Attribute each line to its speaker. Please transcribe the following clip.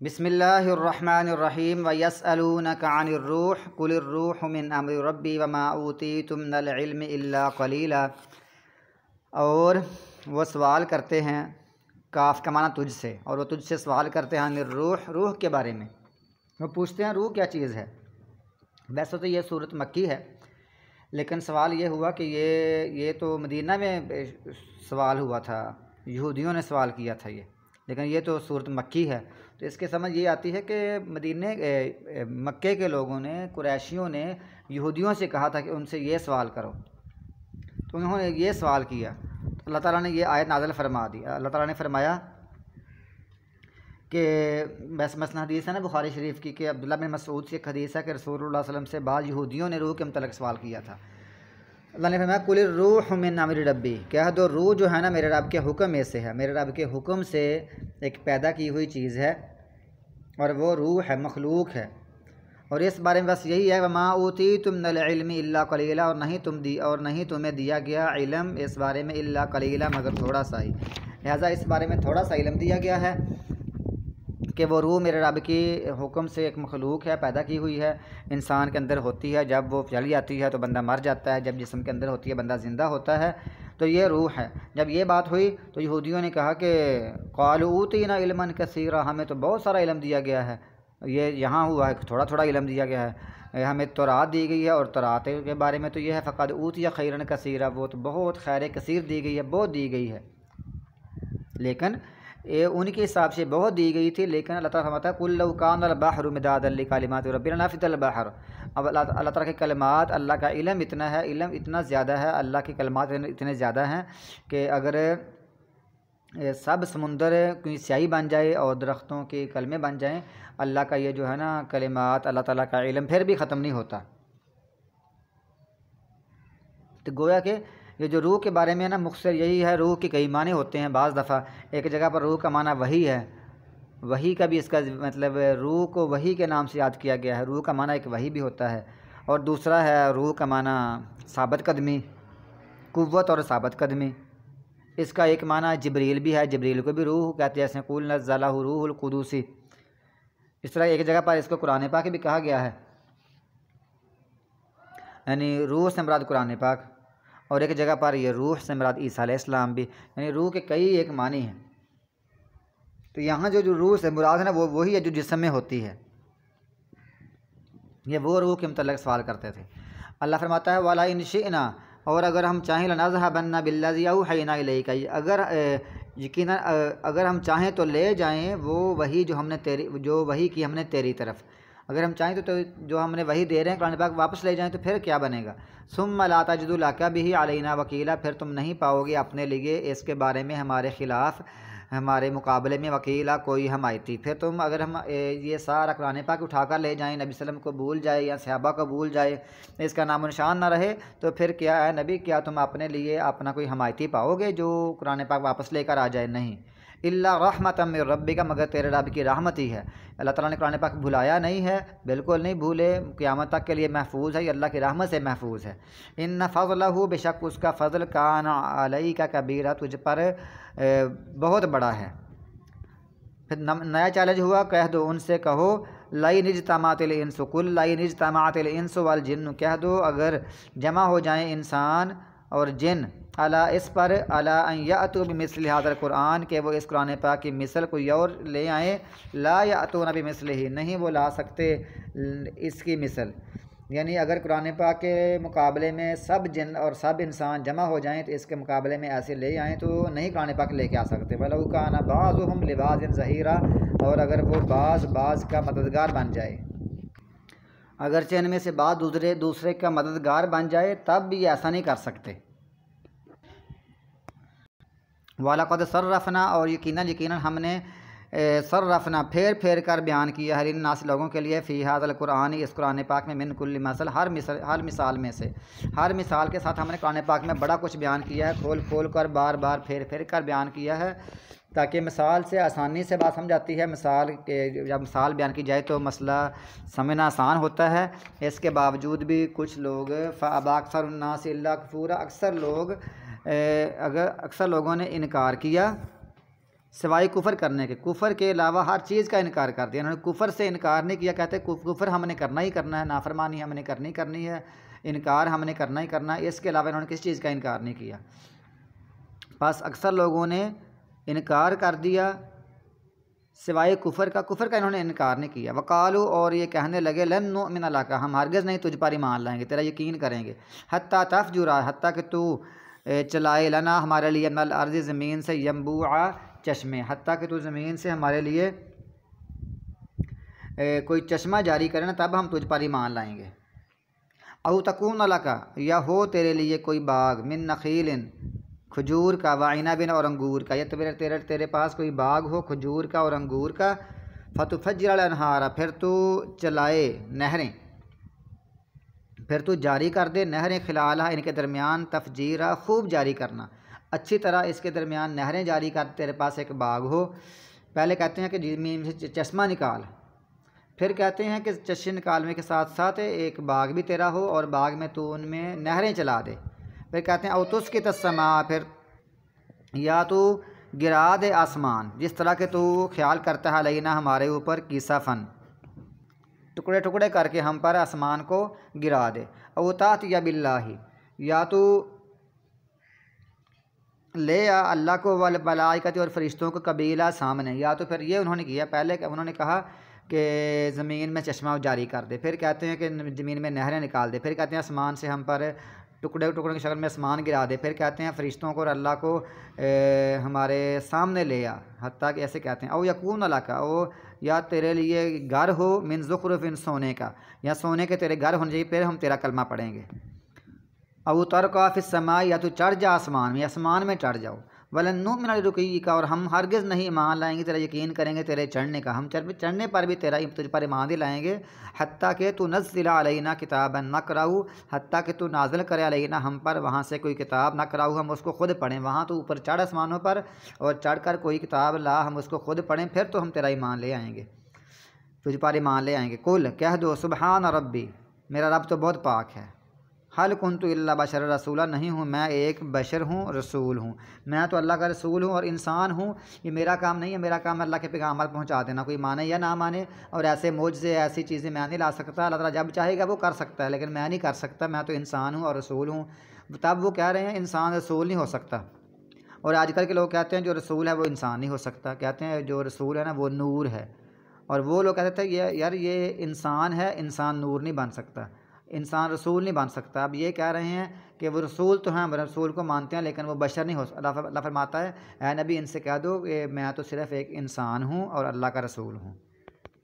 Speaker 1: बिस्मिल्लाहिर्रहमानिर्रहीम व यसअलूनका अनिर्रूह कुलिर्रूह मिन अम्रि रब्बी व मा ऊतीतुम मिनल इल्मि इल्ला क़लीला। और वो सवाल करते हैं, काफ का माना तुझसे, और वो तुझसे सवाल करते हैं अनिर्रूह, रूह के बारे में। वो पूछते हैं रूह क्या चीज़ है। वैसे तो ये सूरत मक्की है, लेकिन सवाल ये हुआ कि ये तो मदीना में सवाल हुआ था, यहूदियों ने सवाल किया था ये, लेकिन ये तो सूरत मक्की है। तो इसके समझ ये आती है कि मक्के के लोगों ने, कुरैशियों ने यहूदियों से कहा था कि उनसे ये सवाल करो, तो उन्होंने ये सवाल किया। तो अल्लाह ताला ने ये आयत नाज़िल फरमा दी। अल्लाह ताला ने फरमाया कि बस मसलन हदीस है ना बुखारी शरीफ की कि अब्दुल्लाह बिन मसूद से एक हदीस है कि रसूलुल्लाह सल्लल्लाहु अलैहि वसल्लम से बाद यहूदियों ने रूह के मतलब सवाल किया था। अल्लाह ने फरमाया कुलिर रूह मिन अम्रि रब्बी, कह दो रूह जो है ना मेरे रब के हुक्म में से है, मेरे रब के हुक्म से एक पैदा की हुई चीज़ है और वो रूह है, मखलूक है। और इस बारे में बस यही है वमा ऊतीतुम मिनल इल्मि इल्ला क़लीला, और नहीं तुम्हें दिया गया इल्म इस बारे में इल्ला क़लीला, मगर थोड़ा सा ही। लिहाजा इस बारे में थोड़ा सा इल्म दिया गया है कि वो रूह मेरे रब की हुक्म से एक मखलूक है, पैदा की हुई है, इंसान के अंदर होती है। जब वो चली जाती है तो बंदा मर जाता है, जब जिस्म के अंदर होती है बंदा ज़िंदा होता है। तो ये रूह है। जब ये बात हुई तो यहूदियों ने कहा कि क़ालू ऊतीना इल्मन कसीरा, हमें तो बहुत सारा इल्म दिया गया है। ये यहाँ हुआ है थोड़ा थोड़ा इल्म दिया गया है, हमें तौरात दी गई है, और तौरात के बारे में तो यह है फ़क़द ऊतिया खैरन कसीरा, वो तो बहुत खैर कसीर दी गई है, बहुत दी गई है, लेकिन ये उनके हिसाब से बहुत दी गई थी। लेकिन अल्लाह ताला फरमाता है कुल लौ कानल बहरु मिदादन लिकलिमाति रब्बिना लनफ़िदल बहर। अब अल्लाह ताला के कलमात, अल्लाह का इल्म इतना है, इल्म इतना ज़्यादा है, अल्लाह के कलमात इतने ज़्यादा हैं कि अगर सब समुंदर की स्याही बन जाए और दरख्तों के कलमे बन जाएँ, अल्लाह का ये जो है ना कलिमात, अल्लाह ताला का इल्म फिर भी ख़त्म नहीं होता। तो गोया कि ये जो रूह के बारे में है ना, मुख्तसर यही है, रूह के कई माने होते हैं। बाज़ दफ़ा एक जगह पर रूह का माना वही है, वही का भी इसका मतलब रूह को वही के नाम से याद किया गया है। रूह का माना एक वही भी होता है, और दूसरा है रूह का माना साबित कदमी, कुव्वत और साबित कदमी। इसका एक माना जिब्रील भी है, जिब्रील को भी रूह कहते हैं, जैसे कुल नज़्ज़लहु रूहुल कुदूसी। इस तरह एक जगह पर इसको कुरान पाक भी कहा गया है, यानी रूह से मुराद कुरान पाक, और एक जगह पर ये रूह से मुराद ईसा अलैहिस्सलाम भी, यानी रूह के कई एक मानी हैं। तो यहाँ जो रूह से मुराद है ना, वो वही है जो जिस्म में होती है। ये वो रूह के मतलब सवाल करते थे। अल्लाह फरमाता है वाला इन शिअना, और अगर हम चाहें लनज़हबन्ना बिल्लज़ी औहयना इलैका, अगर यकीनन अगर हम चाहें तो ले जाएं वो वही जो वही की हमने तेरी तरफ। अगर हम चाहें तो जो हमने वही दे रहे हैं कुरान पाक वापस ले जाएं तो फिर क्या बनेगा। सुम्मा ला तजिदु लका बिही अलैना वकीला, फिर तुम नहीं पाओगे अपने लिए इसके बारे में हमारे ख़िलाफ़, हमारे मुकाबले में वकीला कोई हमायती। फिर तुम अगर हम ये सारा कुरान पाक उठा कर ले जाएं, नबी सल्लम को भूल जाए या सहाबा को भूल जाए, इसका नामो निशान ना रहे, तो फिर क्या है नबी, क्या तुम अपने लिए अपना कोई हमायती पाओगे जो कुरान पाक वापस लेकर आ जाए? नहीं। इल्ला रहमतम मिर रब्बिका, मगर तेरे रब की रहमत ही है। अल्लाह ताला ने कुरान पाक भुलाया नहीं है, बिल्कुल नहीं भूले, क़यामत तक के लिए महफूज है, अल्लाह की रहमत से महफूज है। इन्ना फ़ज़लहु, बेशक उसका फ़ज़ल, कान अलैका कबीरा, तुझ पर बहुत बड़ा है। फिर नया चैलेंज हुआ, कह दो उनसे, कहो लाई निजतमातिल इंसु कुल लाई निजतमातिल इंसु वल जिन्न, कह दो अगर जमा हो जाएं इंसान और जिन, अला इस पर, अला अन यातू बिमिस्लि हाज़ल कुरान, के वो इस कुरान पाक की मिसल कोई और ले आएँ, ला यातूना बिमिस्लिही, नहीं वो ला सकते इसकी मिसल। यानी अगर कुरान पाक के मुकाबले में सब जिन और सब इंसान जमा हो जाएं तो इसके मुकाबले में ऐसे ले आएँ तो नहीं कुरान पाक लेके आ सकते। वलौ काना बाज़ुहुम लिबाज़िन ज़हीरा, और अगर वो बाज़ का मददगार बन जाए, अगरचे इनमें से बाज़ दूसरे का मददगार बन जाए, तब भी ऐसा नहीं कर सकते। वालक़द सर्रफ़ना, और यकीनन हमने सर्रफ़ना फेर कर बयान किया है, लिन्नास लोगों के लिए, फ़ी हाज़ल कुरान, इस कुरान पाक में, मिन कुल्ली मसल, हर मिसाल में से, हर मिसाल के साथ हमने कुरान पाक में बड़ा कुछ बयान किया है, खोल कर बार फेर कर बयान किया है, ताकि मिसाल से आसानी से बात समझ आती है। जब मिसाल बयान की जाए तो मसला समझना आसान होता है। इसके बावजूद भी कुछ लोग फ़अबा अक्सरुन्नास इल्ला कफूरा, अक्सर लोगों ने इनकार किया सिवाय कुफ़र करने के, कुफ़र के अलावा हर चीज़ का इनकार कर दिया। इन्होंने कुफ़र से इनकार नहीं किया, कहते कुफ़र हमने करना ही करना है, नाफरमानी हमने करनी है, इनकार हमने करना ही करना है, इसके अलावा इन्होंने किसी चीज़ का इनकार नहीं किया। बस अक्सर लोगों ने इनकार कर दिया सिवाय कुफ़र का इन्होंने इनकार नहीं किया। वकालू, और ये कहने लगे लन नुमिन लका, हम हरगिज़ नहीं तुझ पर ईमान लाएंगे, तेरा यकीन करेंगे। हत्ता तफजुरा, हत्ता कि तू चलाए लना हमारे लिए नल अर्ज़, ज़मीन से यम्बुआ चश्मे, हत्ता कि तू ज़मीन से हमारे लिए कोई चश्मा जारी करे ना, तब हम तुझ पर ईमान लाएंगे। औ तकून लका, या हो तेरे लिए कोई बाग, मिन नखीलिन, खजूर का, वाइना बिन, और अंगूर का, या तेरे पास कोई बाग हो खजूर का और अंगूर का। फतुफज्जिर अनहारा, फिर तू चलाए नहरें, फिर तू जारी कर दे नहरें, खिलाला, इनके दरमियान, तफजीरा, खूब जारी करना, अच्छी तरह इसके दरमियान नहरें जारी कर। तेरे पास एक बाग हो, पहले कहते हैं कि ज़मीन से चश्मा निकाल, फिर कहते हैं कि चश्मे निकालने के साथ साथ एक बाग भी तेरा हो और बाग में तू उनमें नहरें चला दे। फिर कहते हैं औतुस की तस्मा, फिर या तो गिरा दे आसमान, जिस तरह के तू ख्याल करता है लईना हमारे ऊपर कीसाफ़न, टुकड़े टुकड़े करके हम पर आसमान को गिरा दे। अवतात या बिल्लाही, या तो ले आ अल्लाह को, वल मलाइकति, और फरिश्तों को, कबीला सामने, या तो फिर ये उन्होंने किया, पहले उन्होंने कहा कि ज़मीन में चश्मा जारी कर दे, फिर कहते हैं कि ज़मीन में नहरें निकाल दे, फिर कहते हैं आसमान से हम पर टुकड़े टुकड़ों की शक्ल में आसमान गिरा दे, फिर कहते हैं फ़रिश्तों को और अल्लाह को हमारे सामने ले आ, हत्ता कि ऐसे कहते हैं। औ यकून अला का, ओ या तेरे लिए घर हो, मिन ज़ुख़रुफ़िन, सोने का, या सोने के तेरे घर होने चाहिए, फिर हम तेरा कलमा पढ़ेंगे। अब तरक़ा फ़िस समाई, या तो चढ़ जा आसमान में, आसमान में चढ़ जाओ। वलन नुमिन लिरुक़य्यिका का, और हम हरगिज़ नहीं ईमान लाएंगे, तेरा यकीन करेंगे तेरे चढ़ने का, हम चढ़ने पर भी तुझ पर ईमान ही लाएंगे। हत्ता कि तू नज़्ज़िला अलैना किताबन नक़रअहू, हत्ता कि तू नाज़िल करे अलैना हम पर वहाँ से कोई किताब, नक़रअहू हम उसको खुद पढ़ें। वहाँ तो ऊपर चढ़ आसमानों पर और चढ़ कर कोई किताब ला, हम उसको खुद पढ़ें, फिर तो हम तेरा ईमान ले आएँगे, तुझ पर ईमान ले आएँगे। कुल, कह दो सुबहान रब्बी, मेरा रब तो बहुत पाक है। हल कुन्तु इल्ला बशर रसूला, नहीं हूँ मैं एक बशर हूँ, रसूल हूँ, मैं तो अल्लाह का रसूल हूँ और इंसान हूँ। ये मेरा काम नहीं है, मेरा काम अल्लाह के पैगाम पहुँचा देना, कोई माने या ना माने। और ऐसे मुझसे ऐसी चीज़ें मैं नहीं ला सकता, अल्लाह ताला जब चाहेगा वो कर सकता है, लेकिन मैं नहीं कर सकता, मैं तो इंसान हूँ और रसूल हूँ। तब वो कह रहे हैं इंसान रसूल नहीं हो सकता, और आजकल के लोग कहते हैं जो रसूल है वो इंसान नहीं हो सकता, कहते हैं जो रसूल है ना वो नूर है, और वो लोग कहते थे यार ये इंसान है, इंसान नूर नहीं बन सकता, इंसान रसूल नहीं बन सकता। अब ये कह रहे हैं कि वो रसूल तो हैं, रसूल को मानते हैं, लेकिन वो बशर नहीं हो। अल्लाह फरमाता है ऐ नबी इनसे कह दो कि मैं तो सिर्फ़ एक इंसान हूँ और अल्लाह का रसूल हूँ।